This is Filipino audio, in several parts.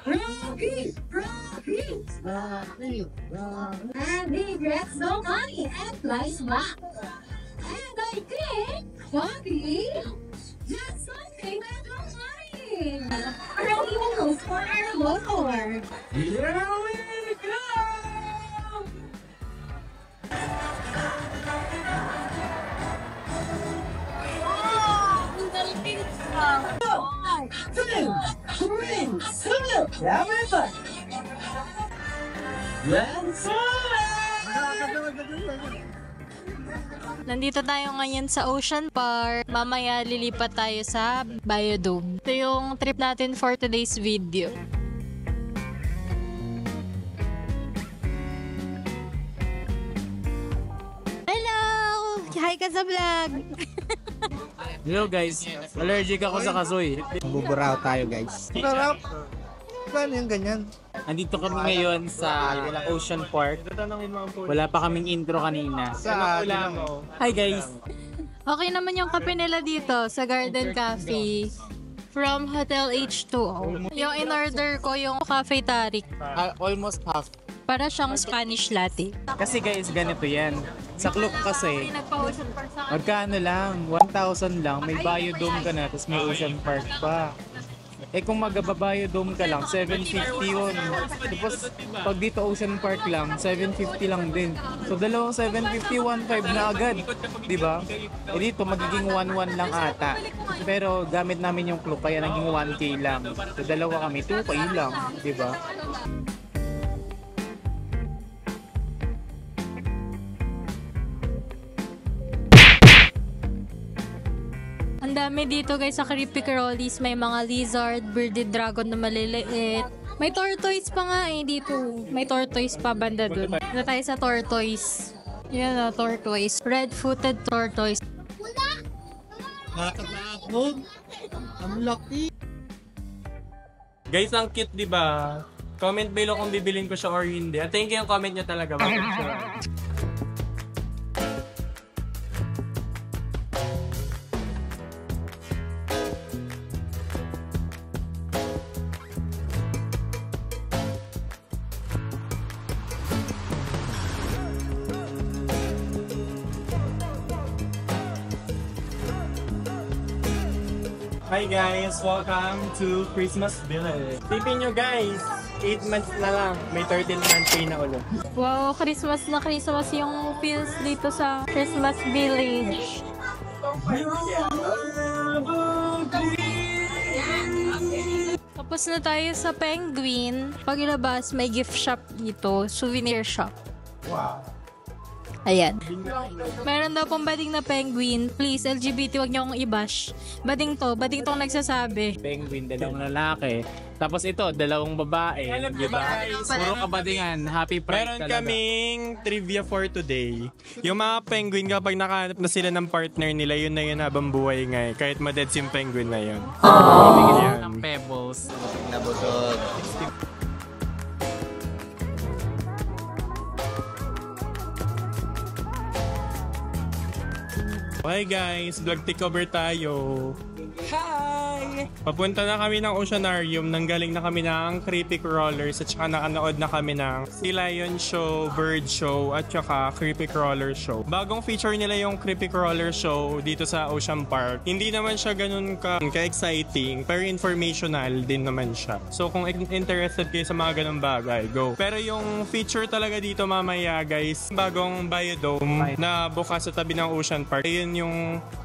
Rocky! And he gets no money and flies back. And I think, Rocky, just something that no money. Rocky goes for our motor. Here we go! Nandito tayo ngayon sa Ocean Park. Mamaya lilipat tayo sa Biodome. Ito yung trip natin for today's video. Hello! Hi ka sa vlog! Hello guys, allergic ako sa kasoy. Buburaw tayo guys. Sarap! Paano yung ganyan? Andito kami ngayon sa Ocean Park. Wala pa kaming intro kanina. Hi guys! Okay naman yung kape nila dito sa Garden Cafe from Hotel H2O. Yung in-order ko yung Cafe Tarik. Almost half. Para siyang Spanish latte. Kasi guys, ganito yan. Sa Klook kasi, Nagpa-Ocean Park sa magkano lang? 1,000 lang. May Biodome ka na, tapos may Ocean Park pa. Eh kung magbabayodome ka lang, 750 yun. Tapos pag dito Ocean Park lang, 750 lang din. So dalawang 750, 1,500 na agad. Diba? Eh dito magiging 1,100 lang ata. Pero gamit namin yung Klook, kaya naging 1K lang. So dalawa kami, 2K lang. Diba? Ang dami dito guys sa Creepy Crawlies. May mga lizard, bearded dragon na maliliit. May tortoise pa nga eh dito. May tortoise pa banda dun. Na tayo sa tortoise. Yan na, tortoise. Red-footed tortoise. Nakakatakot! Ang laki! Guys, ang cute, di ba? Comment below kung bibilin ko siya or hindi. At thank you yung comment niya talaga. Bakit siya? Hi guys! Welcome to Christmas Village. Tipin nyo guys, 8 months na lang. May 13 months pay na ulo. Wow, Christmas na Christmas yung feels dito sa Christmas Village. Tapos na tayo sa Penguin. Pagilabas, may gift shop dito. Souvenir shop. Wow! Ayan. Meron daw pong bading na penguin. Please, LGBT, wag niyo akong i-bash. Bading tong nagsasabi. Penguin, dalawang lalaki. Tapos ito, dalawang babae. Diba? Puro kabadingan. Happy Pride Meron talaga. kaming trivia for today. Yung mga penguin, kapag nakahanap na sila ng partner nila, yun na yun habang buhay nga eh. Kahit madeds yung penguin na yun. Bigyan ng pebbles. Nabusog. Okay guys, vlog takeover tayo. Hi! Papunta na kami ng Oceanarium, nanggaling na kami ng Creepy Crawlers at saka nakanood na kami ng Sea Lion Show, Bird Show at saka Creepy Crawler Show. Bagong feature nila yung Creepy Crawler Show dito sa Ocean Park. Hindi naman siya ganun ka-exciting pero informational din naman siya. So kung interested kayo sa mga ganun bagay, go. Pero yung feature talaga dito mamaya guys, bagong Biodome na bukas sa tabi ng Ocean Park. Ayun yung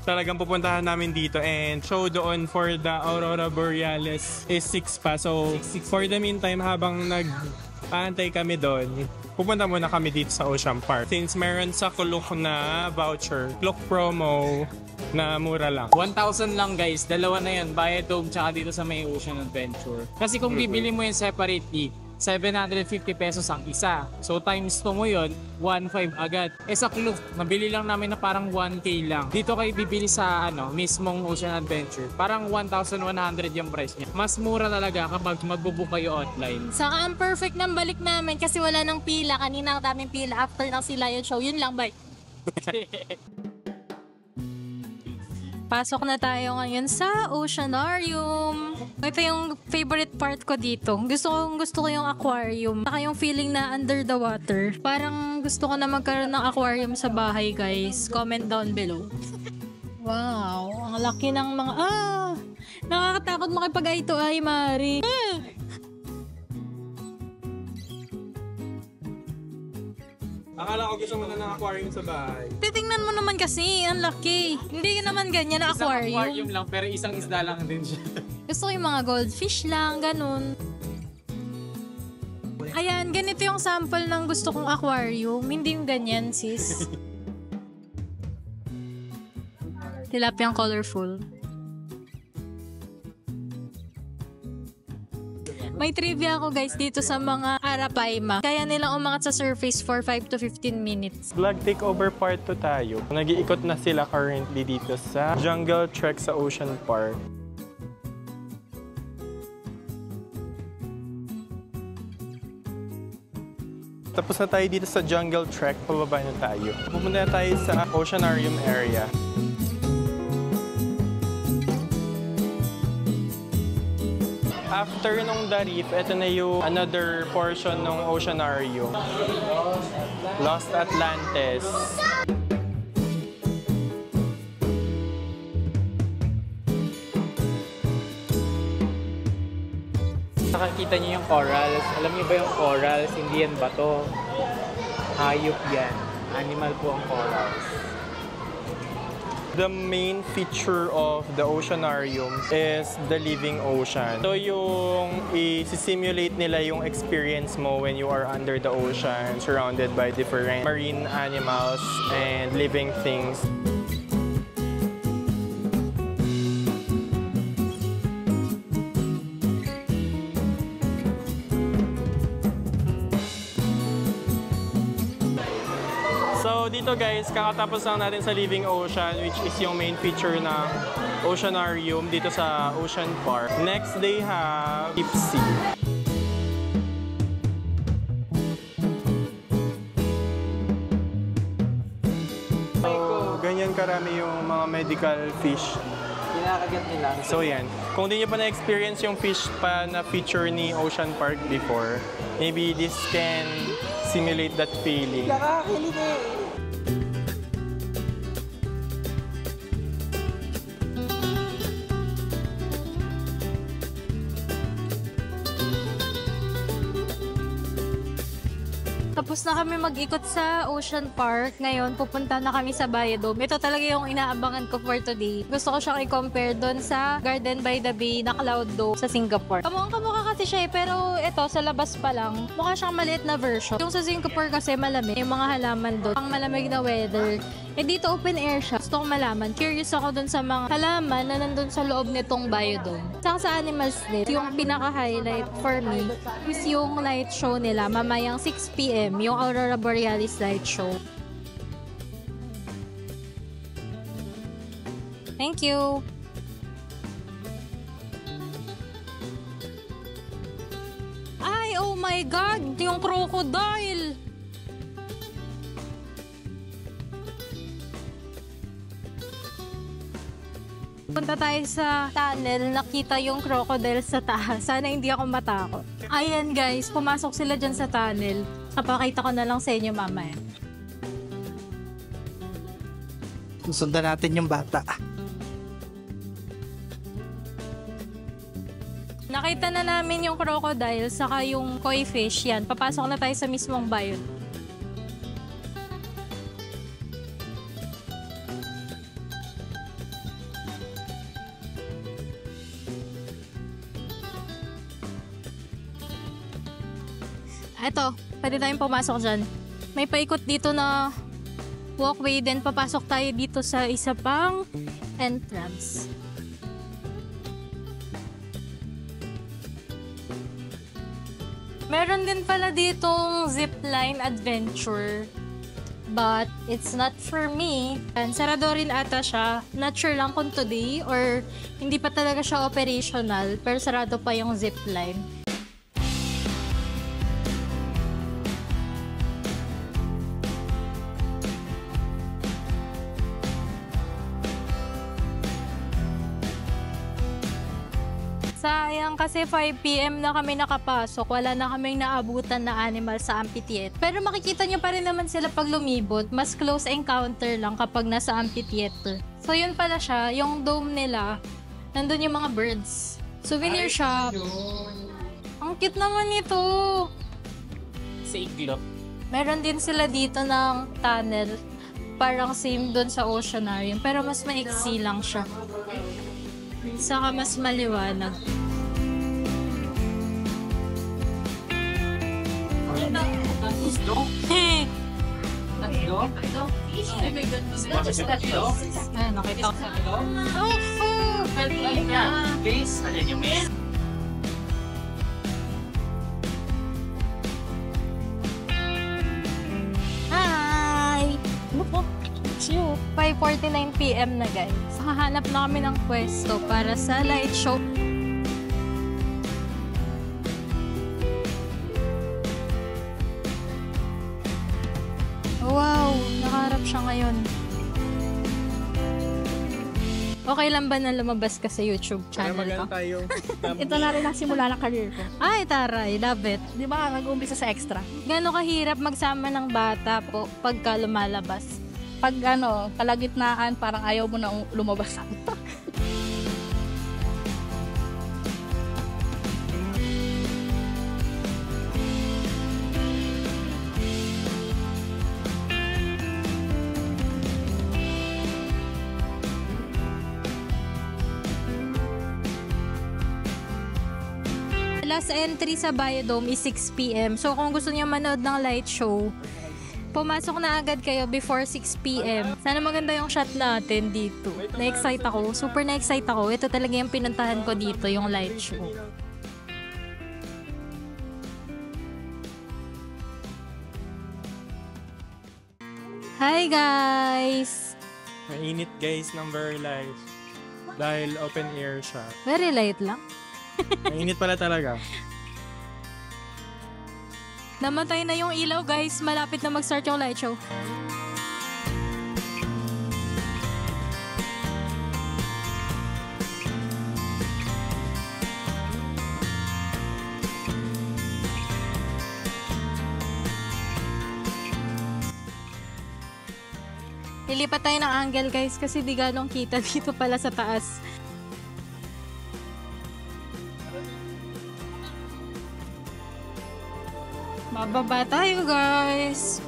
talagang pupuntahan namin dito and show doon for the Aurora Borealis is 6 pa. So for the meantime habang nag-aantay kami doon, pupunta muna kami dito sa Ocean Park. Since meron sa Klook na voucher, Klook promo na mura lang. 1,000 lang guys, dalawa na yan, Biodome tsaka dito sa may Ocean Adventure. Kasi kung bibili mo yung separately, 750 pesos ang isa. So times 2 mo yun, 1,500 agad. Eh sa Klook, nabili lang namin na parang 1K lang. Dito kayo bibili sa mismong Ocean Adventure. Parang 1,100 yung price niya. Mas mura talaga kapag magbubook kayo online. Saka ang perfect ng balik namin kasi wala nang pila. Kanina ang daming pila after ng Sea Lion Show. Yun lang, bye. Pasok na tayo ngayon sa Oceanarium. Ito yung favorite part ko dito. Gusto ko yung aquarium. Saka yung feeling na under the water. Parang gusto ko na magkaroon ng aquarium sa bahay, guys. Comment down below. Wow, ang laki ng mga... Nakakatakot makipag-eye to eye, Mari. Akala ko gusto mo na ng aquarium sa bahay. Titingnan mo naman kasi, ang laki. Hindi naman ganyan na aquarium. Isang aquarium lang, pero isang isda lang din siya. Gusto ko yung mga goldfish lang, ganun. Ayan, ganito yung sample ng gusto kong aquarium. Hindi yung ganyan, sis. Tilapiyang colorful. May trivia ako guys dito sa mga Arapaima. Kaya nilang umangat sa surface for 5 to 15 minutes. Vlog takeover part 2 tayo. Nag-iikot na sila currently dito sa Jungle Trek sa Ocean Park. Tapos na tayo dito sa Jungle Trek, pababa na tayo. Pupunta na tayo sa Oceanarium area. After nung The Reef, ito na yung another portion ng Oceanarium. Lost Atlantis. Nakakita niyo yung corals. Alam niyo ba yung corals? Hindi yan bato. Hayop yan. Animal po ang corals. The main feature of the Oceanarium is the living ocean. So yung i-simulate nila yung experience mo when you are under the ocean, surrounded by different marine animals and living things. So dito guys, kakatapos lang natin sa Living Ocean, which is yung main feature ng Oceanarium dito sa Ocean Park. Next they have Deep Sea. So ganyan karami yung mga medical fish. Kinakagat nila. So yan, kung di nyo pa na-experience yung fish pa na feature ni Ocean Park before, maybe this can simulate that feeling. Nakakilig eh. Tapos na kami mag-ikot sa Ocean Park. Ngayon, pupunta na kami sa Biodome. Ito talaga yung inaabangan ko for today. Gusto ko siyang i-compare doon sa Garden by the Bay na Cloud Dome sa Singapore. Kamukha kasi siya eh, pero ito, sa labas pa lang, mukha siyang maliit na version. Yung sa Singapore kasi malamig, yung mga halaman doon, pang malamig na weather. Eh dito open air siya. Gusto kong malaman. Curious ako dun sa mga halaman na nandun sa loob nitong Biodome. Saka sa Animals Net, yung pinaka-highlight for me is yung light show nila mamayang 6 PM, yung Aurora Borealis light show. Thank you! Ay, oh my God! Yung crocodile! Punta tayo sa tunnel, nakita yung crocodile sa taas. Sana hindi ako matakot. Ayan guys, pumasok sila dyan sa tunnel. Kapakita ko na lang sa inyo mamaya. Sundan natin yung bata. Nakita na namin yung crocodile, saka yung koi fish. Yan, papasok na tayo sa mismong bayon. Eto, pwede tayong pumasok dyan. May paikot dito na walkway, then papasok tayo dito sa isa pang entrance. Meron din pala ditong zipline adventure. But it's not for me. And sarado rin ata siya. Not sure lang kung today or hindi pa talaga siya operational. Pero sarado pa yung zipline. kasi 5 PM na kami nakapasok. Wala na kaming naabutan na animal sa amphitheater. Pero makikita nyo pa rin naman sila pag lumibot. Mas close encounter lang kapag nasa amphitheater. So yun pala siya, yung dome nila, nandun yung mga birds. Souvenir shop. Ang cute naman nito. Sa iglo. Meron din sila dito ng tunnel. Parang same doon sa Oceanarium. Pero mas maiksi lang siya. Saka mas maliwanag. Ayun, nakita ko. Please, alin yung men. Hi! 5:49 PM na guys. Hahanap na kami ng pwesto para sa light show. Wow! Nakaharap siya ngayon. Okay lang ba na lumabas ka sa YouTube channel ko? tayo. Ito na rin ang simula ng career ko. Ay, taray. Love it. Di ba, nag-uumpisa sa extra. Gano'ng kahirap magsama ng bata po pagka lumalabas? Pag kalagitnaan, parang ayaw mo na lumabas. Last entry sa Biodome is 6 PM. So kung gusto niyo manood ng light show, pumasok na agad kayo before 6 PM. Sana maganda yung shot natin dito. Na-excite ako. Super na-excite ako. Ito talaga yung pinuntahan ko dito, yung light show. Hi guys! Mainit guys ng Very Life. Dahil open air siya. Very light lang. Mainit pala talaga. Namatay na yung ilaw guys. Malapit na mag-start yung light show. Lilipat tayo ng angle guys kasi di ganong kita dito pala sa taas. Bababa tayo guys.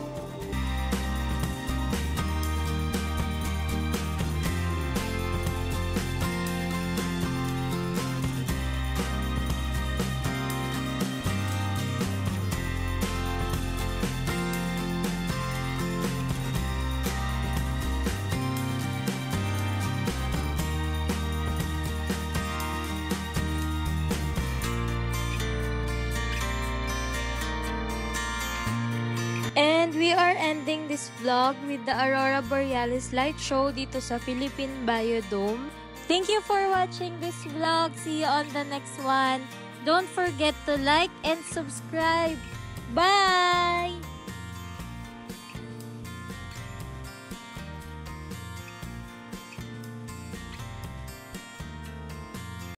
And we are ending this vlog with the Aurora Borealis light show dito sa Philippine Biodome. Thank you for watching this vlog. See you on the next one. Don't forget to like and subscribe. Bye!